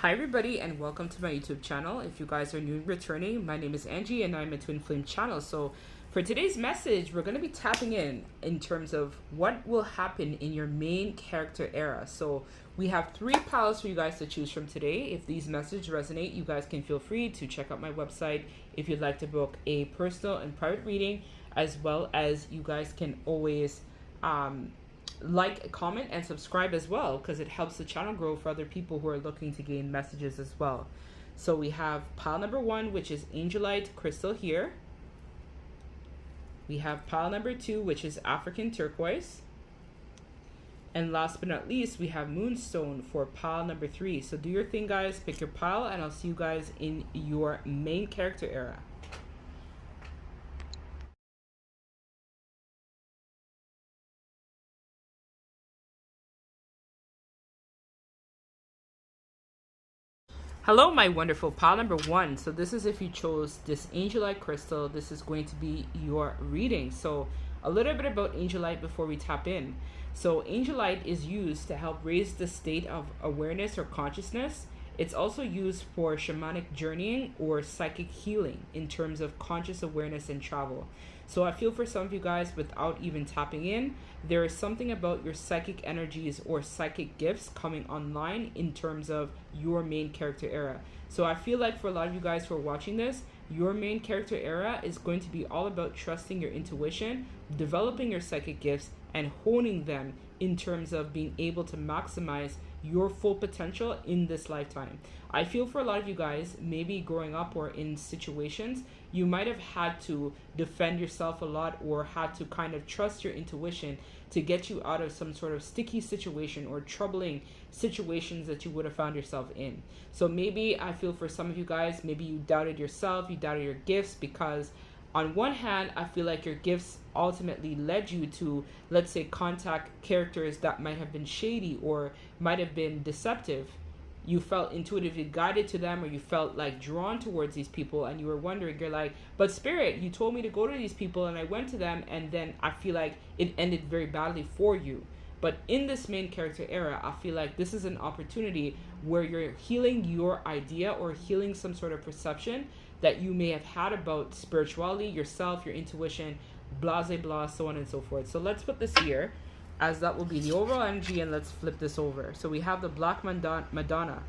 Hi everybody and welcome to my YouTube channel. If you guys are new and returning, my name is Angie and I'm a Twin Flame channel. So for today's message, we're going to be tapping in terms of what will happen in your main character era. So we have 3 piles for you guys to choose from today. If these messages resonate, you guys can feel free to check out my website if you'd like to book a personal and private reading, as well as you guys can always like, comment, and subscribe as well, because it helps the channel grow for other people who are looking to gain messages as well. So we have pile number 1, which is Angelite crystal here. We have pile number 2, which is African turquoise. And last but not least, we have Moonstone for pile number 3. So do your thing, guys. Pick your pile, and I'll see you guys in your main character era. Hello, my wonderful pile number 1. So this is if you chose this Angelite crystal. This is going to be your reading. So a little bit about Angelite before we tap in. So Angelite is used to help raise the state of awareness or consciousness. It's also used for shamanic journeying or psychic healing in terms of conscious awareness and travel. So I feel for some of you guys, without even tapping in, there is something about your psychic energies or psychic gifts coming online in terms of your main character era. So I feel like for a lot of you guys who are watching this, your main character era is going to be all about trusting your intuition, developing your psychic gifts, and honing them in terms of being able to maximize your full potential in this lifetime. I feel for a lot of you guys, maybe growing up or in situations, you might have had to defend yourself a lot or had to kind of trust your intuition to get you out of some sort of sticky situation or troubling situations that you would have found yourself in. So maybe I feel for some of you guys, maybe you doubted yourself, you doubted your gifts, because on one hand, I feel like your gifts ultimately led you to, let's say, contact characters that might have been shady or might have been deceptive. You felt intuitively guided to them, or you felt like drawn towards these people, and you were wondering, you're like, but Spirit, you told me to go to these people and I went to them, and then I feel like it ended very badly for you. But in this main character era, I feel like this is an opportunity where you're healing your idea or healing some sort of perception that you may have had about spirituality, yourself, your intuition, blah, blah, blah, so on and so forth. So let's put this here, as that will be the overall energy, and let's flip this over. So we have the Black Madonna,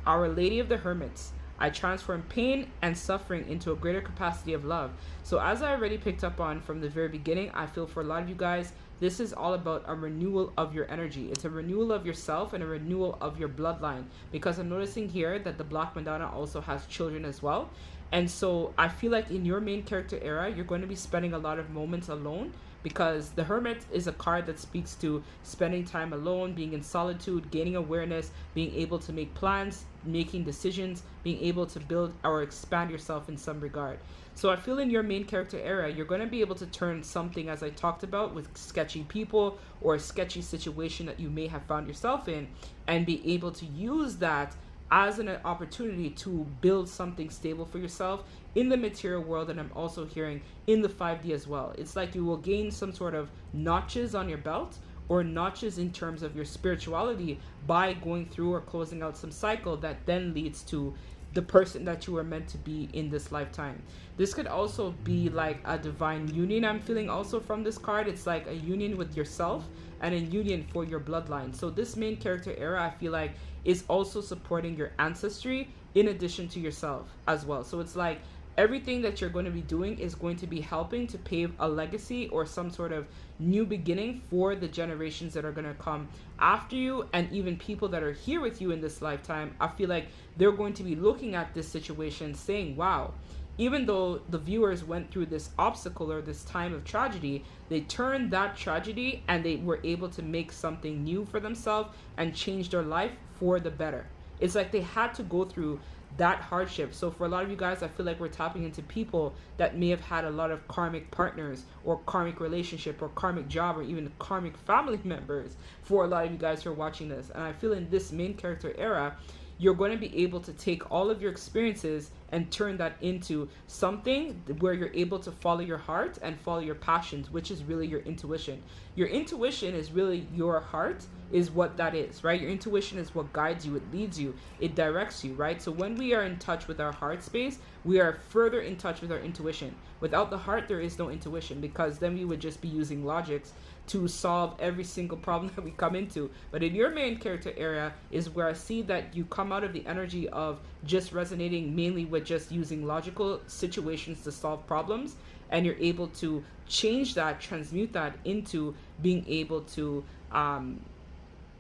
Our Lady of the Hermits. I transform pain and suffering into a greater capacity of love. So as I already picked up on from the very beginning, I feel for a lot of you guys, this is all about a renewal of your energy. It's a renewal of yourself and a renewal of your bloodline, because I'm noticing here that the Black Madonna also has children as well. And so I feel like in your main character era, you're going to be spending a lot of moments alone, because the Hermit is a card that speaks to spending time alone, being in solitude, gaining awareness, being able to make plans, making decisions, being able to build or expand yourself in some regard. So I feel in your main character era, you're going to be able to turn something, as I talked about, with sketchy people or a sketchy situation that you may have found yourself in, and be able to use that as an opportunity to build something stable for yourself in the material world. And I'm also hearing in the 5D as well. It's like you will gain some sort of notches on your belt, or notches in terms of your spirituality, by going through or closing out some cycle that then leads to the person that you were meant to be in this lifetime. This could also be like a divine union I'm feeling also from this card. It's like a union with yourself and a union for your bloodline. So this main character era, I feel like, is also supporting your ancestry in addition to yourself as well. So it's like everything that you're going to be doing is going to be helping to pave a legacy or some sort of new beginning for the generations that are going to come after you, and even people that are here with you in this lifetime. I feel like they're going to be looking at this situation saying, wow, even though the viewers went through this obstacle or this time of tragedy, they turned that tragedy and they were able to make something new for themselves and change their life for the better. It's like they had to go through that hardship. So for a lot of you guys, I feel like we're tapping into people that may have had a lot of karmic partners or karmic relationship or karmic job or even karmic family members for a lot of you guys who are watching this. And I feel in this main character era, you're going to be able to take all of your experiences and turn that into something where you're able to follow your heart and follow your passions, which is really your intuition. Your intuition is really your heart, is what that is, right? Your intuition is what guides you, it leads you, it directs you, right? So when we are in touch with our heart space, we are further in touch with our intuition. Without the heart, there is no intuition, because then we would just be using logics to solve every single problem that we come into. But in your main character area is where I see that you come out of the energy of just resonating mainly with just using logical situations to solve problems, and you're able to change that, transmute that into being able to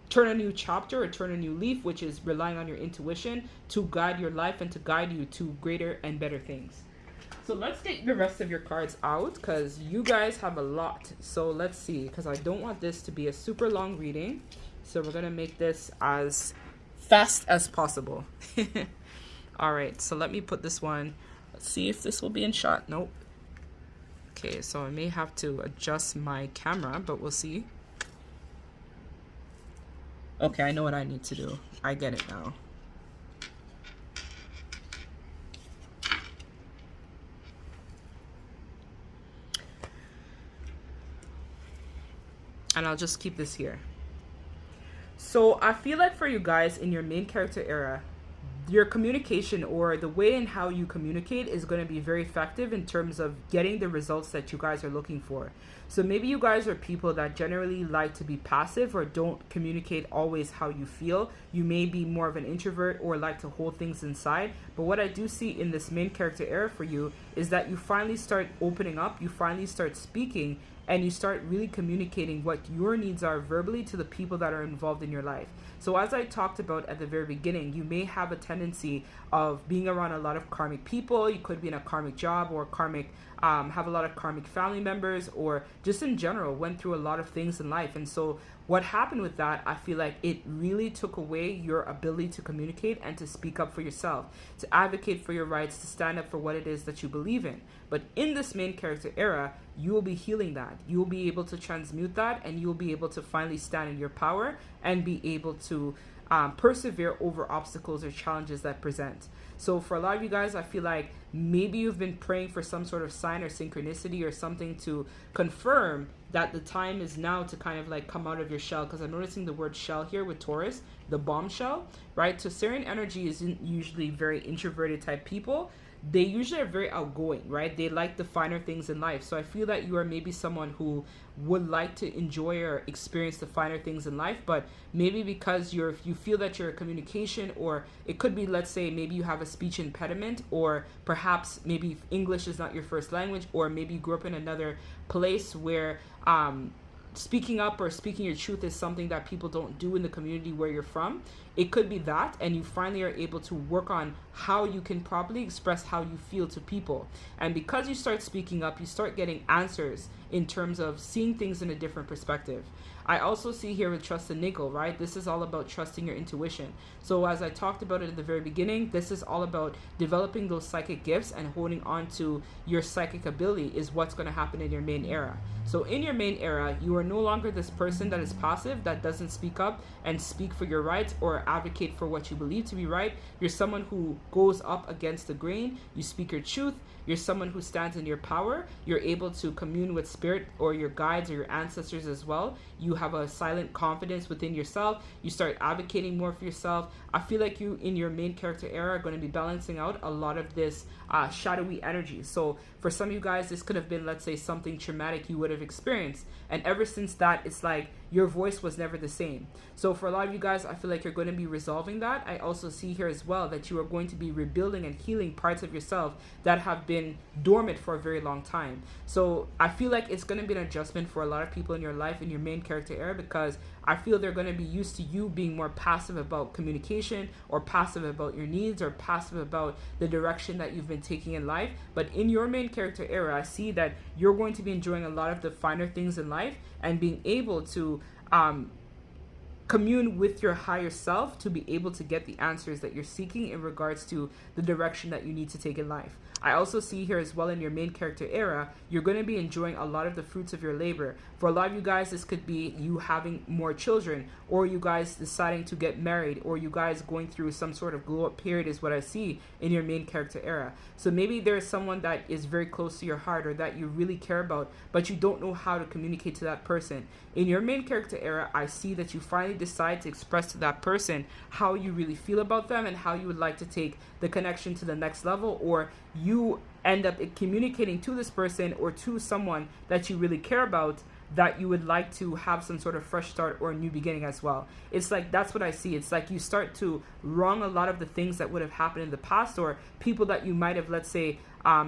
turn a new chapter or turn a new leaf, which is relying on your intuition to guide your life and to guide you to greater and better things. So let's get the rest of your cards out, because you guys have a lot. So let's see, because I don't want this to be a super long reading. So we're going to make this as fast as possible. All right, so let me put this one. Let's see if this will be in shot. Nope. Okay, so I may have to adjust my camera, but we'll see. Okay, I know what I need to do. I get it now. And I'll just keep this here. So I feel like for you guys in your main character era, your communication or the way in how you communicate is going to be very effective in terms of getting the results that you guys are looking for. So maybe you guys are people that generally like to be passive or don't communicate always how you feel. You may be more of an introvert or like to hold things inside. But what I do see in this main character era for you is that you finally start opening up, you finally start speaking, and you start really communicating what your needs are verbally to the people that are involved in your life. So as I talked about at the very beginning, you may have a tendency of being around a lot of karmic people. You could be in a karmic job or karmic, have a lot of karmic family members, or just in general went through a lot of things in life. And so what happened with that, I feel like it really took away your ability to communicate and to speak up for yourself, to advocate for your rights, to stand up for what it is that you believe in. But in this main character era, you will be healing that. You will be able to transmute that, and you will be able to finally stand in your power and be able to persevere over obstacles or challenges that present. So for a lot of you guys, I feel like maybe you've been praying for some sort of sign or synchronicity or something to confirm that the time is now to kind of like come out of your shell, because I'm noticing the word shell here with Taurus, the bombshell, right? So Sarian energy isn't usually very introverted type people. They usually are very outgoing, right? They like the finer things in life. So I feel that you are maybe someone who would like to enjoy or experience the finer things in life, but maybe because you feel that you're a communication, or it could be, let's say, maybe you have a speech impediment, or perhaps maybe English is not your first language, or maybe you grew up in another place where speaking up or speaking your truth is something that people don't do in the community where you're from. It could be that, and you finally are able to work on how you can properly express how you feel to people. And because you start speaking up, you start getting answers in terms of seeing things in a different perspective. I also see here with Trust and Nickel, right? This is all about trusting your intuition. So as I talked about it at the very beginning, this is all about developing those psychic gifts and holding on to your psychic ability is what's going to happen in your main era. So in your main era, you are no longer this person that is passive, that doesn't speak up and speak for your rights or advocate for what you believe to be right. You're someone who goes up against the grain. You speak your truth. You're someone who stands in your power. You're able to commune with spirit or your guides or your ancestors as well. You have a silent confidence within yourself. You start advocating more for yourself. I feel like you in your main character era are going to be balancing out a lot of this shadowy energy. So for some of you guys, this could have been, let's say, something traumatic you would have experienced. And ever since that, it's like your voice was never the same. So for a lot of you guys, I feel like you're going to be resolving that. I also see here as well that you are going to be rebuilding and healing parts of yourself that have been dormant for a very long time. So I feel like it's going to be an adjustment for a lot of people in your life in your main character era, because I feel they're going to be used to you being more passive about communication, or passive about your needs, or passive about the direction that you've been taking in life. But in your main character era, I see that you're going to be enjoying a lot of the finer things in life and being able to commune with your higher self to be able to get the answers that you're seeking in regards to the direction that you need to take in life. I also see here as well in your main character era, you're going to be enjoying a lot of the fruits of your labor. For a lot of you guys, this could be you having more children, or you guys deciding to get married, or you guys going through some sort of glow up period is what I see in your main character era. So maybe there's someone that is very close to your heart or that you really care about, but you don't know how to communicate to that person. In your main character era, I see that you finally decide to express to that person how you really feel about them and how you would like to take the connection to the next level, or you end up communicating to this person or to someone that you really care about that you would like to have some sort of fresh start or a new beginning as well. It's like, that's what I see. It's like you start to wrong a lot of the things that would have happened in the past, or people that you might have, let's say,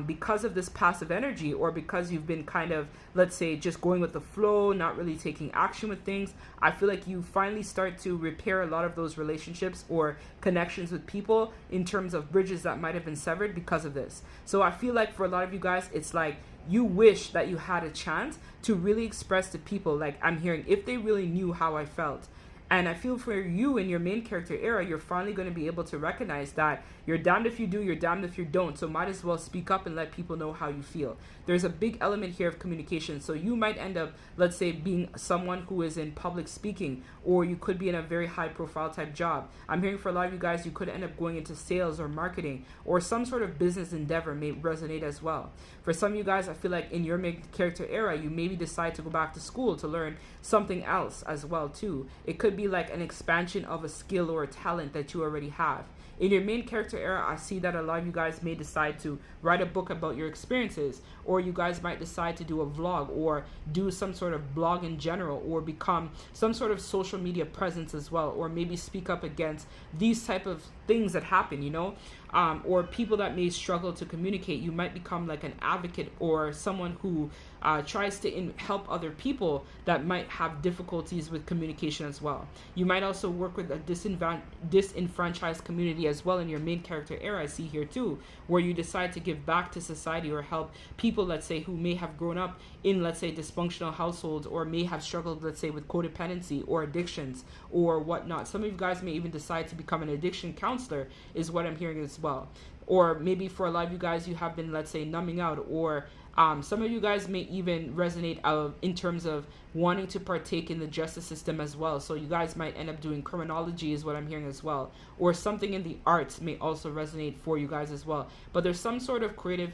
because of this passive energy, or because you've been kind of, let's say, just going with the flow, not really taking action with things. I feel like you finally start to repair a lot of those relationships or connections with people in terms of bridges that might have been severed because of this. So I feel like for a lot of you guys, it's like you wish that you had a chance to really express to people, like I'm hearing, if they really knew how I felt. And I feel for you in your main character era, you're finally going to be able to recognize that you're damned if you do, you're damned if you don't. So might as well speak up and let people know how you feel. There's a big element here of communication. So you might end up, let's say, being someone who is in public speaking, or you could be in a very high profile type job. I'm hearing for a lot of you guys, you could end up going into sales or marketing, or some sort of business endeavor may resonate as well. For some of you guys, I feel like in your main character era, you maybe decide to go back to school to learn something else as well too. It could be like an expansion of a skill or a talent that you already have. In your main character era, I see that a lot of you guys may decide to write a book about your experiences, or you guys might decide to do a vlog or do some sort of blog in general, or become some sort of social media presence as well, or maybe speak up against these type of things that happen, you know, or people that may struggle to communicate. You might become like an advocate or someone who tries to help other people that might have difficulties with communication as well. You might also work with a disenfranchised community as well in your main character era, I see here too, where you decide to give back to society or help people, let's say, who may have grown up in, let's say, dysfunctional households, or may have struggled, let's say, with codependency or addictions or whatnot. Some of you guys may even decide to become an addiction counselor, is what I'm hearing as well. Or maybe for a lot of you guys, you have been, let's say, numbing out, or some of you guys may even resonate in terms of wanting to partake in the justice system as well. So you guys might end up doing criminology, is what I'm hearing as well. Or something in the arts may also resonate for you guys as well. But there's some sort of creative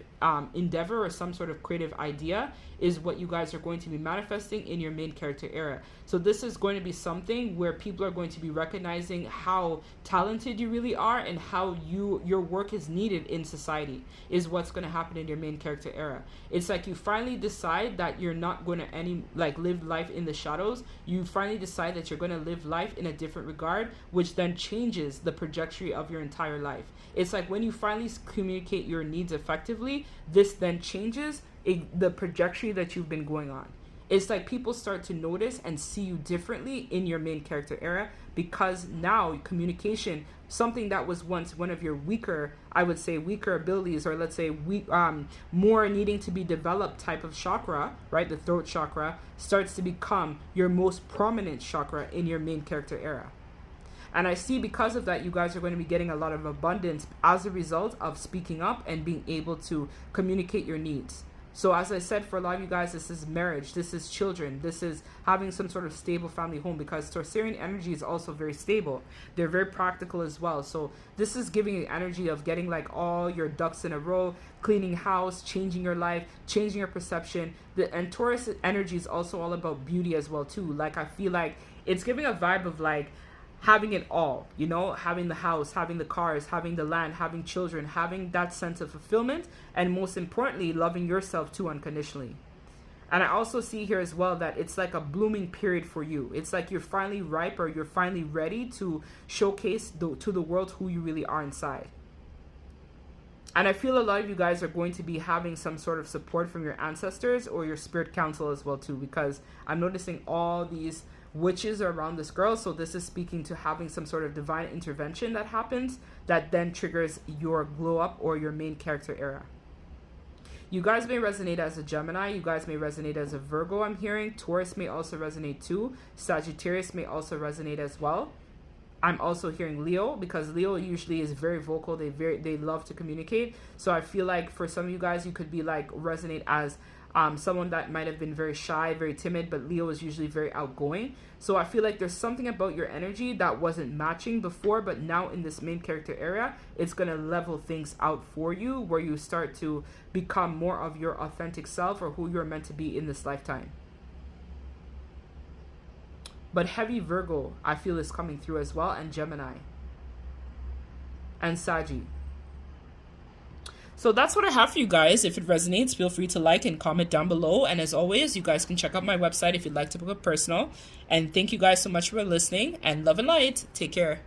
endeavor or some sort of creative idea is what you guys are going to be manifesting in your main character era. So this is going to be something where people are going to be recognizing how talented you really are and how your work is needed in society, is what's going to happen in your main character era. It's like you finally decide that you're not going to live life in the shadows. You finally decide that you're going to live life in a different regard, which then changes the trajectory of your entire life. It's like when you finally communicate your needs effectively, this then changes the trajectory that you've been going on. It's like people start to notice and see you differently in your main character era, because now communication, something that was once one of your weaker, I would say weaker abilities, or let's say more needing to be developed type of chakra, right? The throat chakra starts to become your most prominent chakra in your main character era. And I see because of that, you guys are going to be getting a lot of abundance as a result of speaking up and being able to communicate your needs. So as I said, for a lot of you guys, this is marriage, this is children, this is having some sort of stable family home, because Taurosian energy is also very stable. They're very practical as well. So this is giving you energy of getting like all your ducks in a row, cleaning house, changing your life, changing your perception. And Taurus energy is also all about beauty as well too. Like I feel like it's giving a vibe of like having it all, you know, having the house, having the cars, having the land, having children, having that sense of fulfillment, and most importantly, loving yourself too unconditionally. And I also see here as well that it's like a blooming period for you. It's like you're finally ripe, or you're finally ready to showcase to the world who you really are inside. And I feel a lot of you guys are going to be having some sort of support from your ancestors or your spirit council as well too, because I'm noticing all these witches are around this girl. So this is speaking to having some sort of divine intervention that happens that then triggers your glow up or your main character era. You guys may resonate as a Gemini. You guys may resonate as a Virgo, I'm hearing. Taurus may also resonate too. Sagittarius may also resonate as well. I'm also hearing Leo, because Leo usually is very vocal. They love to communicate. So I feel like for some of you guys, you could be like resonate as someone that might have been very shy, very timid, but Leo is usually very outgoing. So I feel like there's something about your energy that wasn't matching before, but now in this main character area, it's going to level things out for you, where you start to become more of your authentic self, or who you're meant to be in this lifetime. But heavy Virgo, I feel, is coming through as well, and Gemini and Saggy. So that's what I have for you guys. If it resonates, feel free to like and comment down below. And as always, you guys can check out my website if you'd like to book a personal. And thank you guys so much for listening, and love and light. Take care.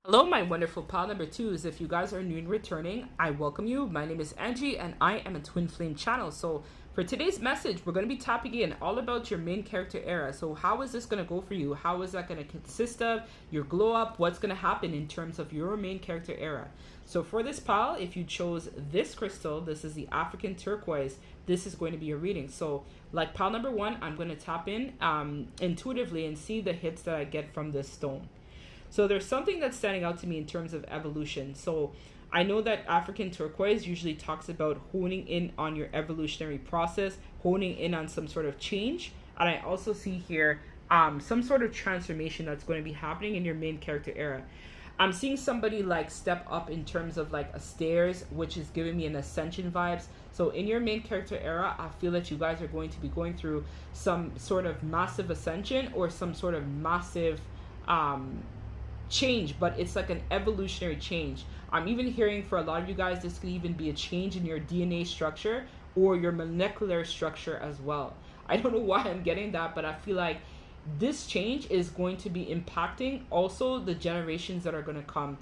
Hello, my wonderful pal number 2s. If you guys are new and returning, I welcome you. My name is Angie, and I am a twin flame channel. So for today's message, we're going to be tapping in all about your main character era. So how is this going to go for you? How is that going to consist of? Your glow up? What's going to happen in terms of your main character era? So for this pal, if you chose this crystal, this is the African turquoise, this is going to be your reading. So like pal number 1, I'm going to tap in intuitively and see the hits that I get from this stone. So there's something that's standing out to me in terms of evolution. So I know that African turquoise usually talks about honing in on your evolutionary process, honing in on some sort of change. And I also see here some sort of transformation that's going to be happening in your main character era. I'm seeing somebody like step up in terms of like a stairs, which is giving me an ascension vibes. So in your main character era, I feel that you guys are going to be going through some sort of massive ascension, or some sort of massive change, but it's like an evolutionary change. I'm even hearing for a lot of you guys, this could even be a change in your DNA structure or your molecular structure as well. I don't know why I'm getting that, but I feel like this change is going to be impacting also the generations that are going to come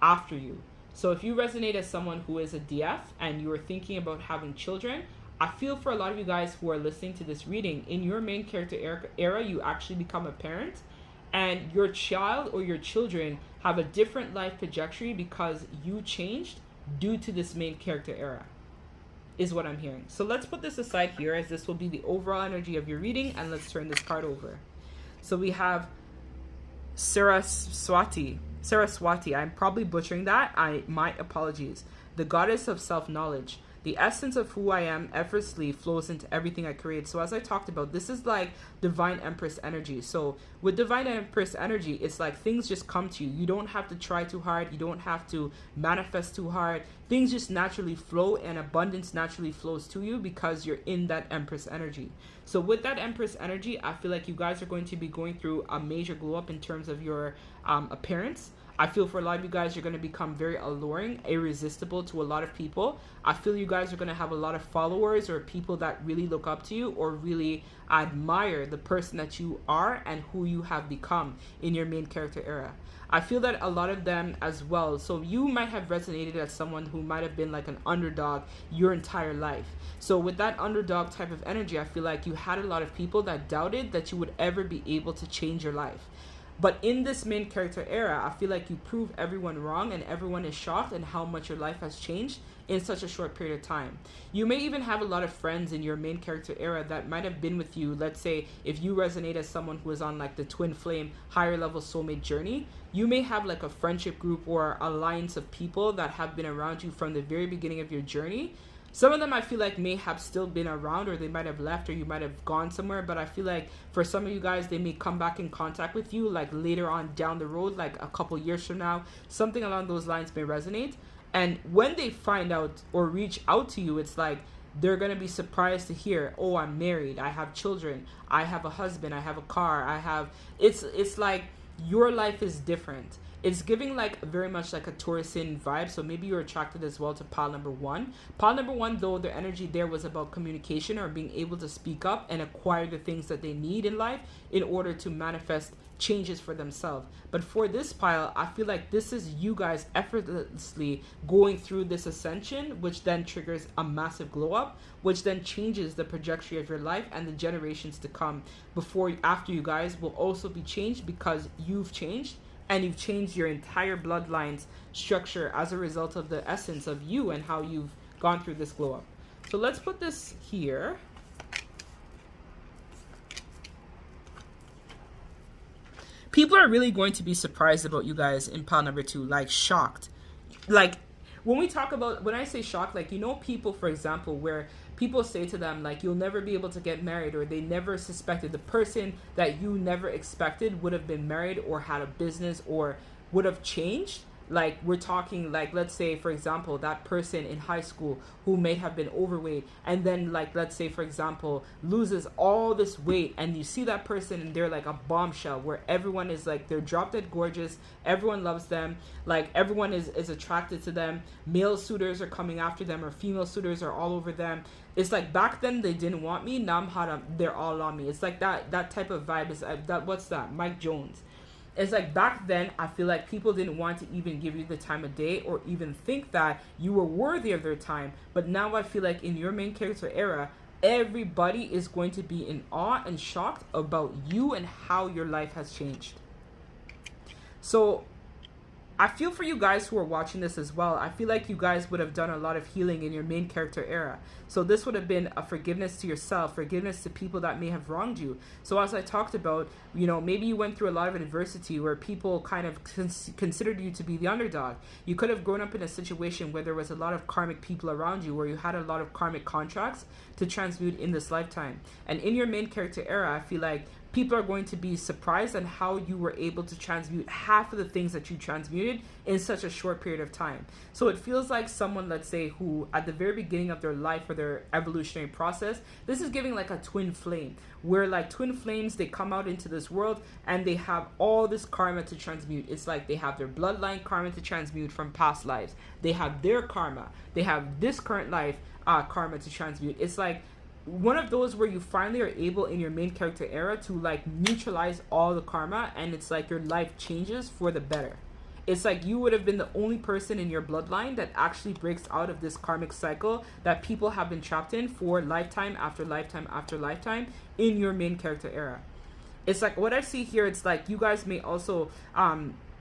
after you. So if you resonate as someone who is a DF and you are thinking about having children, I feel for a lot of you guys who are listening to this reading, in your main character era, you actually become a parent, and your child or your children have a different life trajectory because you changed due to this main character era, is what I'm hearing. So let's put this aside here, as this will be the overall energy of your reading, and let's turn this card over. So we have Saraswati. I'm probably butchering that. My apologies. The goddess of self-knowledge. The essence of who I am effortlessly flows into everything I create. So as I talked about, this is like Divine Empress energy. So with Divine Empress energy, it's like things just come to you. You don't have to try too hard. You don't have to manifest too hard. Things just naturally flow, and abundance naturally flows to you because you're in that Empress energy. So with that Empress energy, I feel like you guys are going to be going through a major glow up in terms of your appearance. I feel for a lot of you guys, you're going to become very alluring, irresistible to a lot of people. I feel you guys are going to have a lot of followers, or people that really look up to you or really admire the person that you are and who you have become in your main character era. I feel that a lot of them as well. So you might have resonated as someone who might have been like an underdog your entire life. So with that underdog type of energy, I feel like you had a lot of people that doubted that you would ever be able to change your life. But in this main character era, I feel like you prove everyone wrong, and everyone is shocked in how much your life has changed in such a short period of time. You may even have a lot of friends in your main character era that might have been with you. Let's say if you resonate as someone who is on like the twin flame higher level soulmate journey, you may have like a friendship group or alliance of people that have been around you from the very beginning of your journey. Some of them I feel like may have still been around, or they might have left, or you might have gone somewhere. But I feel like for some of you guys, they may come back in contact with you like later on down the road, like a couple years from now. Something along those lines may resonate. And when they find out or reach out to you, it's like they're going to be surprised to hear, oh, I'm married, I have children, I have a husband, I have a car, I have... It's like your life is different. It's giving like very much like a Taurusian vibe. So maybe you're attracted as well to pile number 1. Pile number 1, though, the energy there was about communication or being able to speak up and acquire the things that they need in life in order to manifest changes for themselves. But for this pile, I feel like this is you guys effortlessly going through this ascension, which then triggers a massive glow up, which then changes the trajectory of your life, and the generations to come after you guys will also be changed because you've changed. and you've changed your entire bloodline's structure as a result of the essence of you and how you've gone through this glow up. So let's put this here. People are really going to be surprised about you guys in pile number 2, like shocked. Like when we talk about, when I say shocked, like, you know, people, for example, where people say to them, like, you'll never be able to get married, or they never suspected the person that you never expected would have been married or had a business or would have changed. Like, we're talking, like, let's say, for example, that person in high school who may have been overweight, and then, like, let's say, for example, loses all this weight, and you see that person and they're like a bombshell where everyone is like, they're drop dead gorgeous, everyone loves them, like, everyone is attracted to them, male suitors are coming after them, or female suitors are all over them. It's like, back then they didn't want me, now I'm hot, they're all on me. It's like that type of vibe. Is that, what's that, Mike Jones. It's like, back then, I feel like people didn't want to even give you the time of day or even think that you were worthy of their time. But now I feel like in your main character era, everybody is going to be in awe and shocked about you and how your life has changed. So I feel for you guys who are watching this as well. I feel like you guys would have done a lot of healing in your main character era. So this would have been a forgiveness to yourself, forgiveness to people that may have wronged you. So as I talked about, you know, maybe you went through a lot of adversity where people kind of considered you to be the underdog. You could have grown up in a situation where there was a lot of karmic people around you, where you had a lot of karmic contracts to transmute in this lifetime. And in your main character era, I feel like people are going to be surprised on how you were able to transmute half of the things that you transmuted in such a short period of time. So it feels like someone, let's say, who at the very beginning of their life or their evolutionary process, this is giving like a twin flame, where like twin flames, they come out into this world and they have all this karma to transmute. It's like they have their bloodline karma to transmute from past lives. They have their karma. They have this current life karma to transmute. It's like one of those where you finally are able in your main character era to like neutralize all the karma, and it's like your life changes for the better. It's like you would have been the only person in your bloodline that actually breaks out of this karmic cycle that people have been trapped in for lifetime after lifetime after lifetime in your main character era. It's like what I see here, it's like you guys may also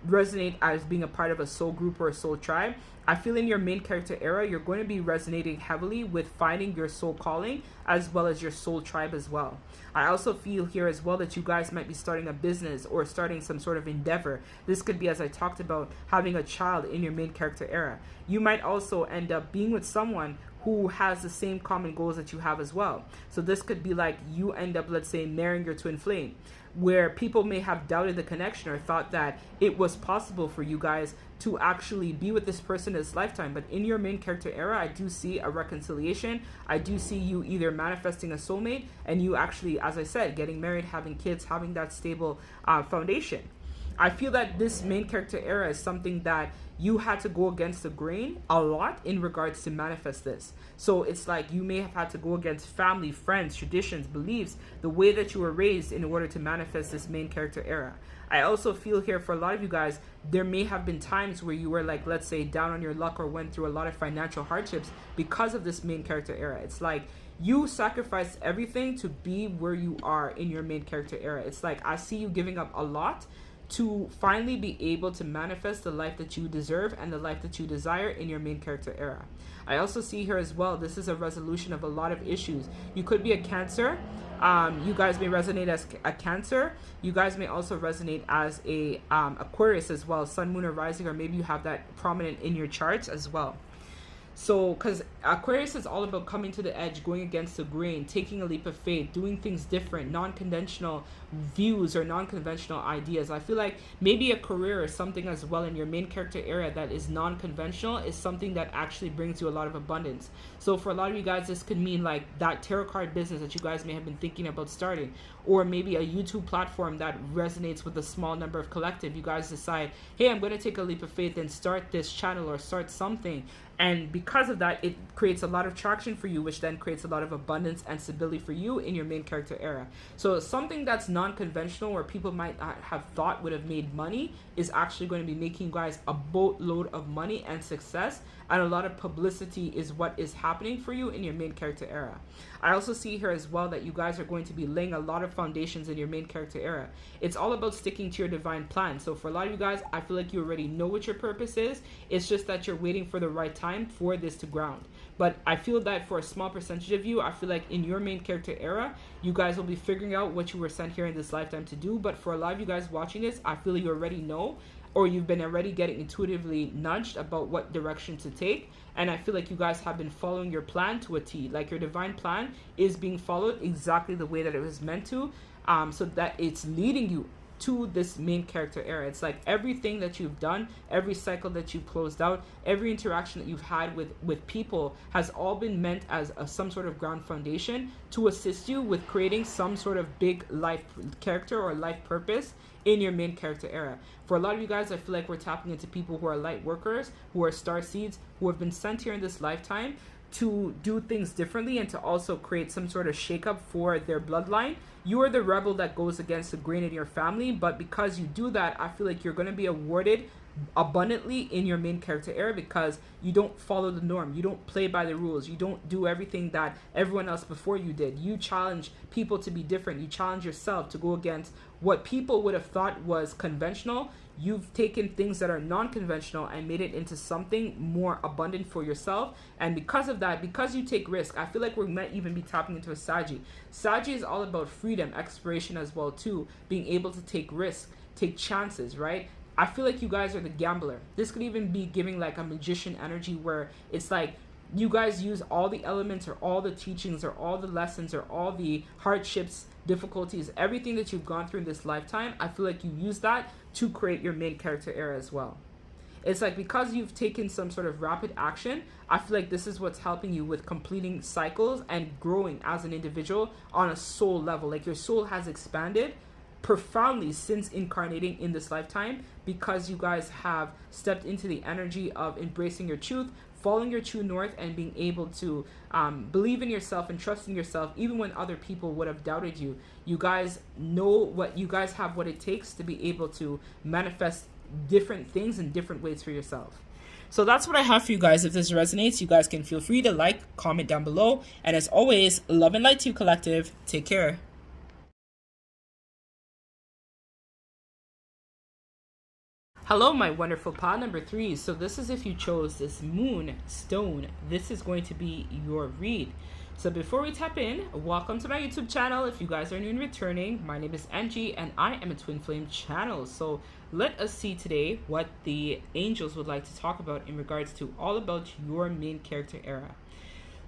resonate as being a part of a soul group or a soul tribe. I feel in your main character era, you're going to be resonating heavily with finding your soul calling as well as your soul tribe as well. I also feel here as well that you guys might be starting a business or starting some sort of endeavor. This could be, as I talked about, having a child in your main character era. You might also end up being with someone who has the same common goals that you have as well. So this could be like you end up, let's say, marrying your twin flame, where people may have doubted the connection or thought that it was possible for you guys to actually be with this person this lifetime. But in your main character era, I do see a reconciliation. I do see you either manifesting a soulmate and you actually, as I said, getting married, having kids, having that stable foundation. I feel that this main character era is something that you had to go against the grain a lot in regards to manifest this. So it's like you may have had to go against family, friends, traditions, beliefs, the way that you were raised in order to manifest this main character era. I also feel here for a lot of you guys, there may have been times where you were like, let's say, down on your luck or went through a lot of financial hardships because of this main character era. It's like you sacrificed everything to be where you are in your main character era. It's like I see you giving up a lot to finally be able to manifest the life that you deserve and the life that you desire in your main character era. I also see here as well, this is a resolution of a lot of issues. You could be a Cancer. You guys may resonate as a Cancer. You guys may also resonate as a Aquarius as well, Sun, Moon, or Rising, or maybe you have that prominent in your charts as well. So, because Aquarius is all about coming to the edge, going against the grain, taking a leap of faith, doing things different, non-conventional views or non-conventional ideas. I feel like maybe a career or something as well in your main character area that is non-conventional is something that actually brings you a lot of abundance. So for a lot of you guys, this could mean like that tarot card business that you guys may have been thinking about starting, or maybe a YouTube platform that resonates with a small number of collective. You guys decide, hey, I'm going to take a leap of faith and start this channel or start something. And because of that, it creates a lot of traction for you, which then creates a lot of abundance and stability for you in your main character era. So something that's non-conventional or people might have thought would have made money is actually going to be making you guys a boatload of money and success and a lot of publicity is what is happening for you in your main character era. I also see here as well that you guys are going to be laying a lot of foundations in your main character era. It's all about sticking to your divine plan. So for a lot of you guys, I feel like you already know what your purpose is. It's just that you're waiting for the right time for this to ground. But I feel that for a small percentage of you, I feel like in your main character era, you guys will be figuring out what you were sent here in this lifetime to do. But for a lot of you guys watching this, I feel you already know, or you've been already getting intuitively nudged about what direction to take. And I feel like you guys have been following your plan to a T. Like your divine plan is being followed exactly the way that it was meant to, so that it's leading you to this main character era. It's like everything that you've done, every cycle that you've closed out, every interaction that you've had with people has all been meant as some sort of ground foundation to assist you with creating some sort of big life character or life purpose in your main character era. For a lot of you guys, I feel like we're tapping into people who are light workers, who are star seeds, who have been sent here in this lifetime to do things differently and to also create some sort of shakeup for their bloodline. You are the rebel that goes against the grain in your family, but because you do that, I feel like you're going to be awarded abundantly in your main character era because you don't follow the norm, you don't play by the rules, you don't do everything that everyone else before you did. You challenge people to be different, you challenge yourself to go against what people would have thought was conventional. You've taken things that are non-conventional and made it into something more abundant for yourself. And because of that, because you take risk, I feel like we might even be tapping into a Saggy. Saggy is all about freedom, exploration as well too, being able to take risks, take chances, right? I feel like you guys are the gambler. This could even be giving like a magician energy where it's like you guys use all the elements or all the teachings or all the lessons or all the hardships, difficulties, everything that you've gone through in this lifetime. I feel like you use that to create your main character era as well. It's like because you've taken some sort of rapid action, I feel like this is what's helping you with completing cycles and growing as an individual on a soul level. Like your soul has expanded profoundly since incarnating in this lifetime because you guys have stepped into the energy of embracing your truth, following your true north, and being able to believe in yourself and trust in yourself even when other people would have doubted you. You guys know what you guys have, what it takes to be able to manifest different things in different ways for yourself. So that's what I have for you guys. If this resonates, you guys can feel free to like, comment down below, and as always, love and light to you, collective. Take care. Hello, my wonderful pile number 3. So this is if you chose this Moonstone. This is going to be your read. So before we tap in, welcome to my YouTube channel. If you guys are new and returning, my name is Angie and I am a twin flame channel. So let us see today what the angels would like to talk about in regards to all about your main character era.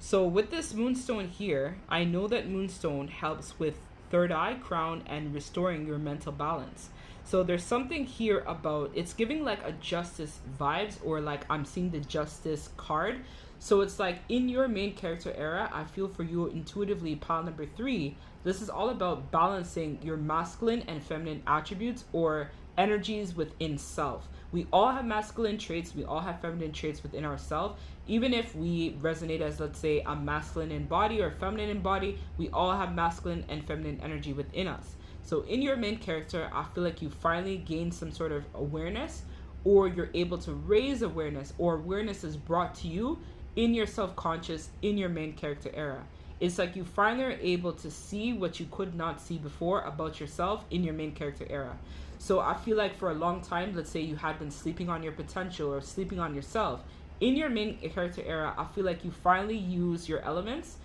So with this Moonstone here, I know that Moonstone helps with third eye, crown, and restoring your mental balance. So there's something here about, it's giving like a justice vibes, or like I'm seeing the justice card. So it's like in your main character era, I feel for you intuitively, pile number 3, this is all about balancing your masculine and feminine attributes or energies within self. We all have masculine traits, we all have feminine traits within ourselves. Even if we resonate as, let's say, a masculine in body or feminine in body, we all have masculine and feminine energy within us. So in your main character, I feel like you finally gain some sort of awareness, or you're able to raise awareness, or awareness is brought to you in your self-conscious in your main character era. It's like you finally are able to see what you could not see before about yourself in your main character era. So I feel like for a long time, let's say you had been sleeping on your potential or sleeping on yourself. In your main character era, I feel like you finally use your elements.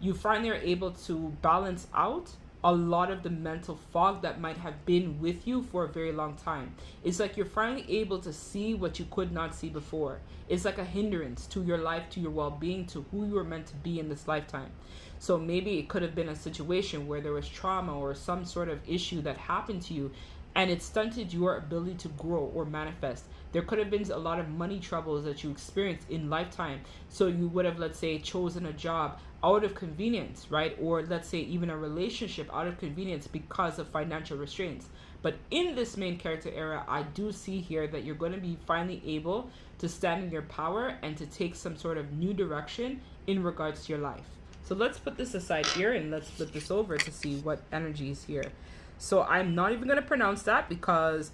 You finally are able to balance out a lot of the mental fog that might have been with you for a very long time. It's like you're finally able to see what you could not see before. It's like a hindrance to your life, to your well-being, to who you were meant to be in this lifetime. So maybe it could have been a situation where there was trauma or some sort of issue that happened to you, and it stunted your ability to grow or manifest. There could have been a lot of money troubles that you experienced in lifetime. So you would have, let's say, chosen a job out of convenience, right? Or let's say even a relationship out of convenience because of financial restraints. But in this main character era, I do see here that you're going to be finally able to stand in your power and to take some sort of new direction in regards to your life. So let's put this aside here and let's flip this over to see what energy is here. So I'm not even going to pronounce that because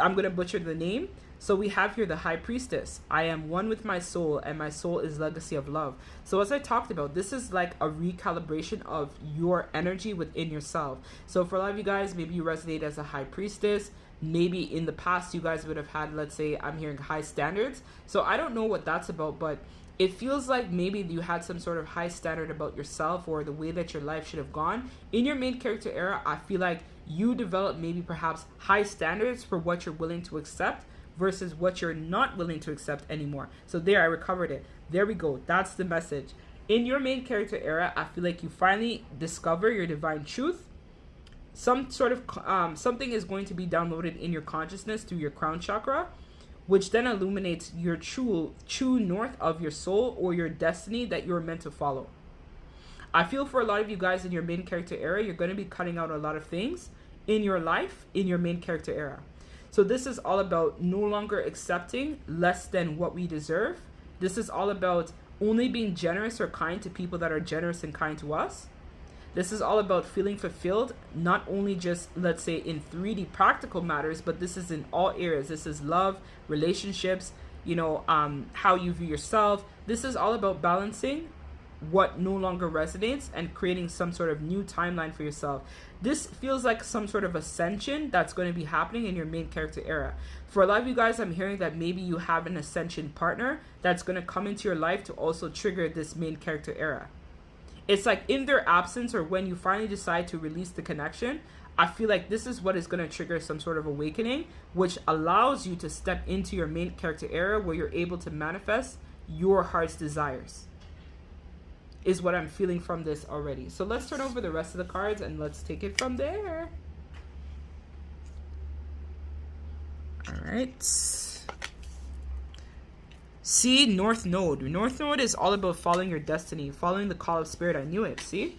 I'm going to butcher the name. So we have here the High Priestess. I am one with my soul, and my soul is legacy of love. So as I talked about, this is like a recalibration of your energy within yourself. So for a lot of you guys, maybe you resonate as a High Priestess. Maybe in the past you guys would have had, let's say, I'm hearing high standards. So I don't know what that's about, but it feels like maybe you had some sort of high standard about yourself or the way that your life should have gone. In your main character era, I feel like you develop maybe perhaps high standards for what you're willing to accept versus what you're not willing to accept anymore. So there, I recovered it. There we go. That's the message. In your main character era, I feel like you finally discover your divine truth. Some sort of something is going to be downloaded in your consciousness through your crown chakra, which then illuminates your true north of your soul or your destiny that you're meant to follow. I feel for a lot of you guys in your main character era, you're going to be cutting out a lot of things in your life in your main character era. So this is all about no longer accepting less than what we deserve. This is all about only being generous or kind to people that are generous and kind to us. This is all about feeling fulfilled, not only just, let's say, in 3D practical matters, but this is in all areas. This is love, relationships, how you view yourself. This is all about balancing what no longer resonates and creating some sort of new timeline for yourself. This feels like some sort of ascension that's going to be happening in your main character era. For a lot of you guys, I'm hearing that maybe you have an ascension partner that's going to come into your life to also trigger this main character era. It's like in their absence or when you finally decide to release the connection, I feel like this is what is going to trigger some sort of awakening, which allows you to step into your main character era where you're able to manifest your heart's desires, is what I'm feeling from this already. So let's turn over the rest of the cards and let's take it from there. All right. See, North Node. North Node is all about following your destiny, following the call of spirit. I knew it. See?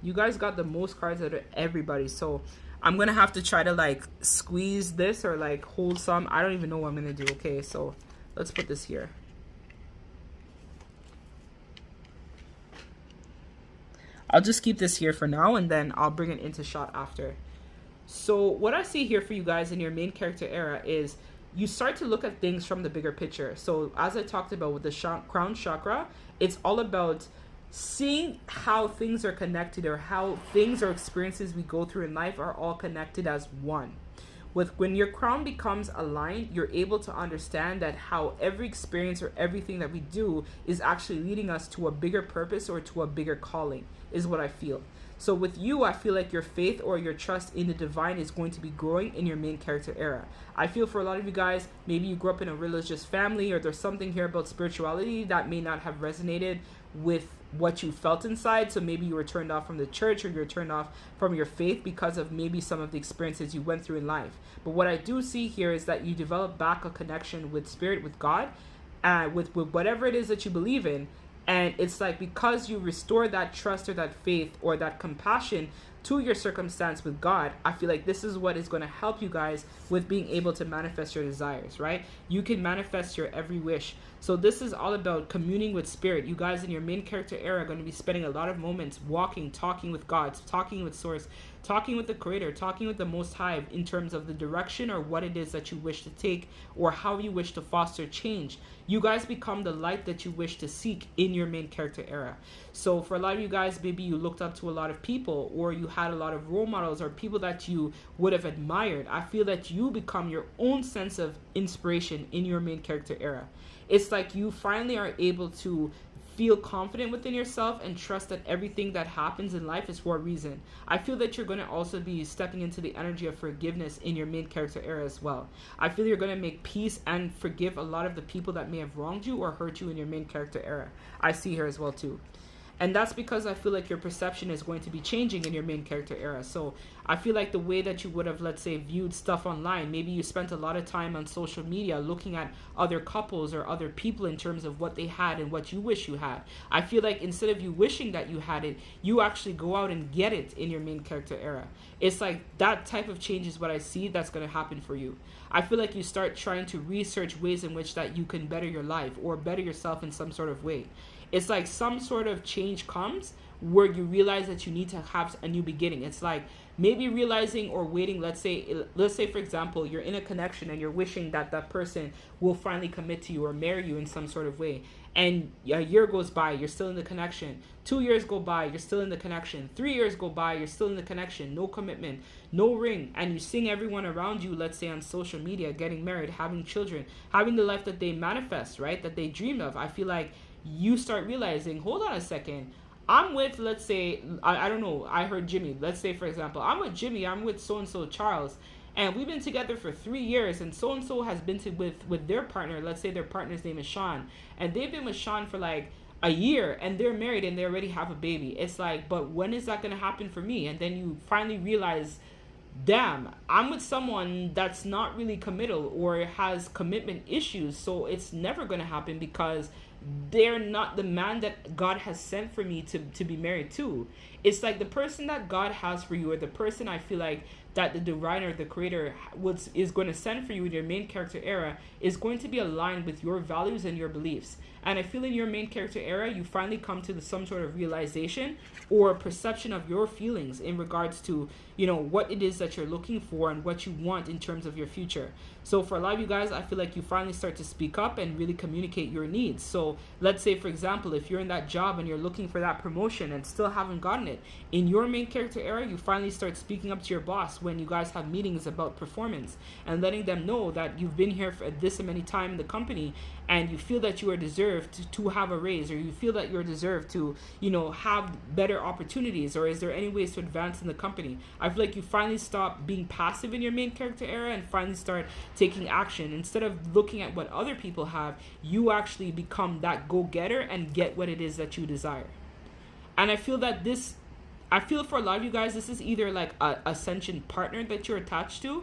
You guys got the most cards out of everybody. So I'm going to have to try to like squeeze this or like hold some. I don't even know what I'm going to do. Okay, so let's put this here. I'll just keep this here for now and then I'll bring it into shot after. So what I see here for you guys in your main character era is you start to look at things from the bigger picture. So as I talked about with the crown chakra, it's all about seeing how things are connected or how things or experiences we go through in life are all connected as one. When your crown becomes aligned, you're able to understand that how every experience or everything that we do is actually leading us to a bigger purpose or to a bigger calling, is what I feel. So with you, I feel like your faith or your trust in the divine is going to be growing in your main character era. I feel for a lot of you guys, maybe you grew up in a religious family or there's something here about spirituality that may not have resonated with what you felt inside. So maybe you were turned off from the church or you were turned off from your faith because of maybe some of the experiences you went through in life. But what I do see here is that you develop back a connection with spirit, with God, with whatever it is that you believe in. And it's like because you restore that trust or that faith or that compassion to your circumstance with God, I feel like this is what is going to help you guys with being able to manifest your desires, right? You can manifest your every wish. So this is all about communing with spirit. You guys in your main character era are going to be spending a lot of moments walking, talking with God, talking with Source, talking with the Creator, talking with the Most High in terms of the direction or what it is that you wish to take or how you wish to foster change. You guys become the light that you wish to seek in your main character era. So for a lot of you guys, maybe you looked up to a lot of people or you had a lot of role models or people that you would have admired. I feel that you become your own sense of inspiration in your main character era. It's like you finally are able to feel confident within yourself and trust that everything that happens in life is for a reason. I feel that you're going to also be stepping into the energy of forgiveness in your main character era as well. I feel you're going to make peace and forgive a lot of the people that may have wronged you or hurt you in your main character era. I see here as well too. And that's because I feel like your perception is going to be changing in your main character era. So I feel like the way that you would have, let's say, viewed stuff online, maybe you spent a lot of time on social media looking at other couples or other people in terms of what they had and what you wish you had. I feel like instead of you wishing that you had it, you actually go out and get it in your main character era. It's like that type of change is what I see that's going to happen for you. I feel like you start trying to research ways in which that you can better your life or better yourself in some sort of way. It's like some sort of change comes where you realize that you need to have a new beginning. It's like maybe realizing or waiting. Let's say for example, you're in a connection and you're wishing that that person will finally commit to you or marry you in some sort of way, and a year goes by, you're still in the connection. 2 years go by, you're still in the connection. 3 years go by, you're still in the connection. No commitment, no ring. And you seeing everyone around you, let's say on social media, getting married, having children, having the life that they manifest, right? That they dream of. I feel like you start realizing, hold on a second. I'm with, let's say, I don't know, I heard Jimmy. Let's say, for example, I'm with Jimmy, I'm with so-and-so Charles, and we've been together for 3 years, and so-and-so has been with their partner. Let's say their partner's name is Sean, and they've been with Sean for like a year, and they're married, and they already have a baby. It's like, but when is that going to happen for me? And then you finally realize, damn, I'm with someone that's not really committal or has commitment issues, so it's never going to happen because they're not the man that God has sent for me to be married to. It's like the person that God has for you, or the person I feel like that the diviner, the creator is going to send for you in your main character era, is going to be aligned with your values and your beliefs. And I feel in your main character era, you finally come to some sort of realization or perception of your feelings in regards to, you know, what it is that you're looking for and what you want in terms of your future. So for a lot of you guys, I feel like you finally start to speak up and really communicate your needs. So let's say, for example, if you're in that job and you're looking for that promotion and still haven't gotten it, in your main character era, you finally start speaking up to your boss when you guys have meetings about performance and letting them know that you've been here for this many time in the company and you feel that you are deserved to have a raise, or you feel that you're deserved to, you know, have better opportunities, or is there any ways to advance in the company? I feel like you finally stop being passive in your main character era and finally start taking action. Instead of looking at what other people have, you actually become that go-getter and get what it is that you desire. And I feel that for a lot of you guys, this is either like a ascension partner that you're attached to,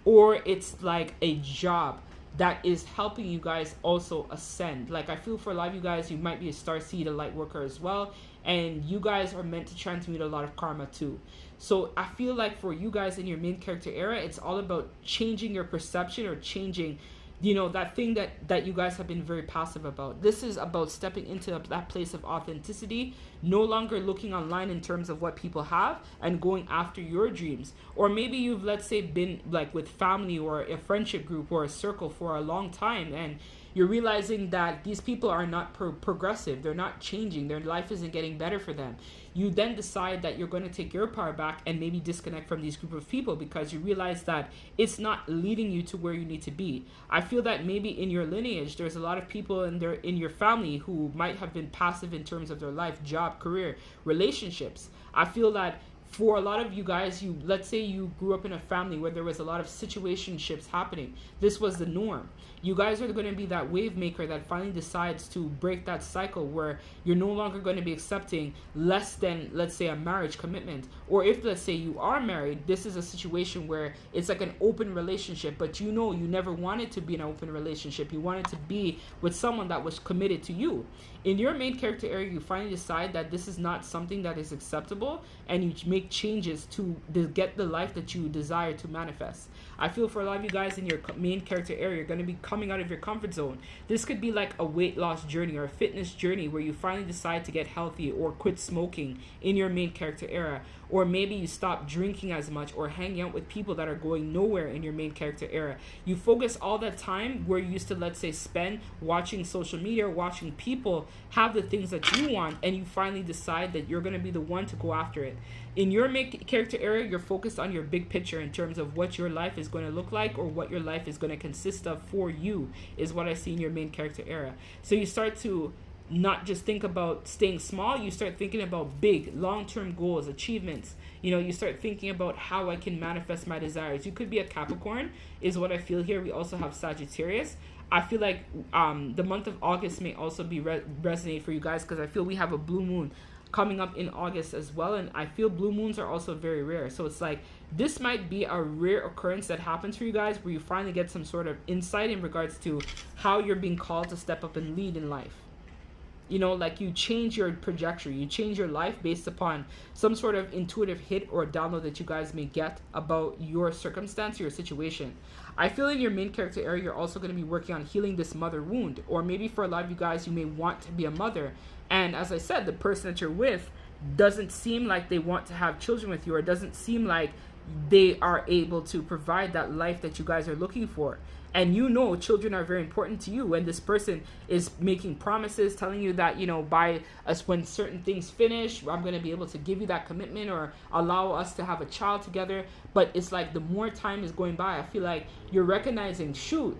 or it's like a job that is helping you guys also ascend. Like I feel for a lot of you guys, you might be a starseed, a light worker as well, and you guys are meant to transmute a lot of karma too. So I feel like for you guys in your main character era, it's all about changing your perception or changing, you know, that thing that you guys have been very passive about. This is about stepping into that place of authenticity, no longer looking online in terms of what people have and going after your dreams. Or maybe you've, let's say, been like with family or a friendship group or a circle for a long time, and you're realizing that these people are not progressive. They're not changing. Their life isn't getting better for them. You then decide that you're going to take your power back and maybe disconnect from these group of people because you realize that it's not leading you to where you need to be. I feel that maybe in your lineage, there's a lot of people in your family who might have been passive in terms of their life, job, career, relationships. I feel that for a lot of you guys, let's say you grew up in a family where there was a lot of situationships happening. This was the norm. You guys are going to be that wave maker that finally decides to break that cycle where you're no longer going to be accepting less than, let's say, a marriage commitment. Or if, let's say, you are married, this is a situation where it's like an open relationship, but you know you never wanted to be in an open relationship. You wanted to be with someone that was committed to you. In your main character area, you finally decide that this is not something that is acceptable, and you make changes to get the life that you desire to manifest. I feel for a lot of you guys in your main character area, you're going to be coming out of your comfort zone. This could be like a weight loss journey or a fitness journey where you finally decide to get healthy or quit smoking in your main character era. Or maybe you stop drinking as much or hanging out with people that are going nowhere in your main character era. You focus all that time where you used to, let's say, spend watching social media, watching people have the things that you want, and you finally decide that you're going to be the one to go after it. In your main character area, you're focused on your big picture in terms of what your life is going to look like or what your life is going to consist of for you, is what I see in your main character era. So you start to not just think about staying small, you start thinking about big, long-term goals, achievements. You know, you start thinking about how I can manifest my desires. You could be a Capricorn, is what I feel here. We also have Sagittarius. I feel like the month of August may also be resonate for you guys because I feel we have a blue moon coming up in August as well, and I feel blue moons are also very rare. So it's like this might be a rare occurrence that happens for you guys where you finally get some sort of insight in regards to how you're being called to step up and lead in life. You know, like you change your trajectory, you change your life based upon some sort of intuitive hit or download that you guys may get about your circumstance, your situation. I feel in your main character area, you're also going to be working on healing this mother wound. Or maybe for a lot of you guys, you may want to be a mother. And as I said, the person that you're with doesn't seem like they want to have children with you, or doesn't seem like they are able to provide that life that you guys are looking for. And you know children are very important to you, and this person is making promises, telling you that, you know, by us, when certain things finish, I'm going to be able to give you that commitment or allow us to have a child together. But it's like the more time is going by, I feel like you're recognizing, shoot,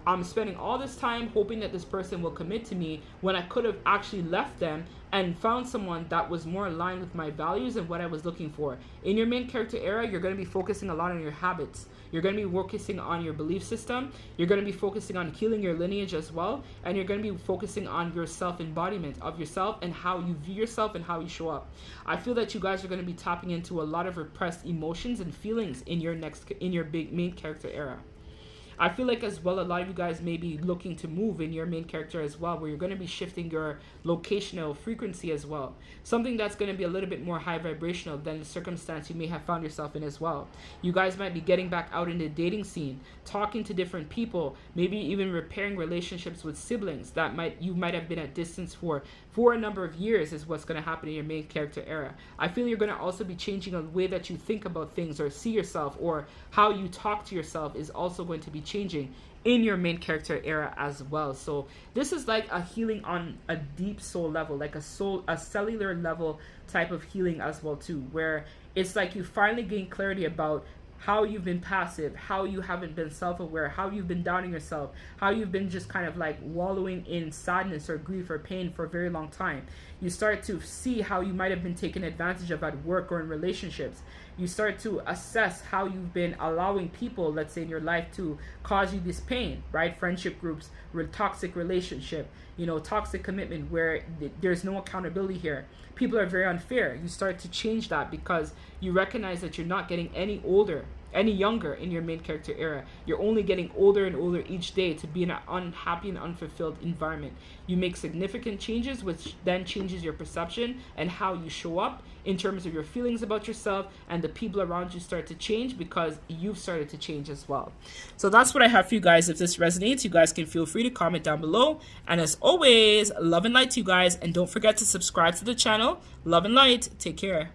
I'm spending all this time hoping that this person will commit to me, when I could have actually left them and found someone that was more aligned with my values and what I was looking for. In your main character era, you're going to be focusing a lot on your habits. You're going to be focusing on your belief system. You're going to be focusing on healing your lineage as well. And you're going to be focusing on your self-embodiment of yourself and how you view yourself and how you show up. I feel that you guys are going to be tapping into a lot of repressed emotions and feelings in your big main character era. I feel like as well, a lot of you guys may be looking to move in your main character as well, where you're going to be shifting your locational frequency as well. Something that's going to be a little bit more high vibrational than the circumstance you may have found yourself in as well. You guys might be getting back out in the dating scene, talking to different people, maybe even repairing relationships with siblings that you might have been at distance for a number of years is what's going to happen in your main character era. I feel you're going to also be changing the way that you think about things or see yourself, or how you talk to yourself is also going to be changing in your main character era as well. So this is like a healing on a deep soul level, like a cellular level type of healing as well too, where it's like you finally gain clarity about how you've been passive, how you haven't been self-aware, how you've been doubting yourself, how you've been just kind of like wallowing in sadness or grief or pain for a very long time. You start to see how you might have been taken advantage of at work or in relationships. You start to assess how you've been allowing people, let's say in your life, to cause you this pain, right? Friendship groups, toxic relationship, toxic commitment where there's no accountability here. People are very unfair. You start to change that because you recognize that you're not getting any younger in your main character era. You're only getting older and older each day to be in an unhappy and unfulfilled environment. You make significant changes, which then changes your perception and how you show up in terms of your feelings about yourself, and the people around you start to change because you've started to change as well. So that's what I have for you guys. If this resonates, you guys can feel free to comment down below. And as always, love and light to you guys. And don't forget to subscribe to the channel. Love and light. Take care.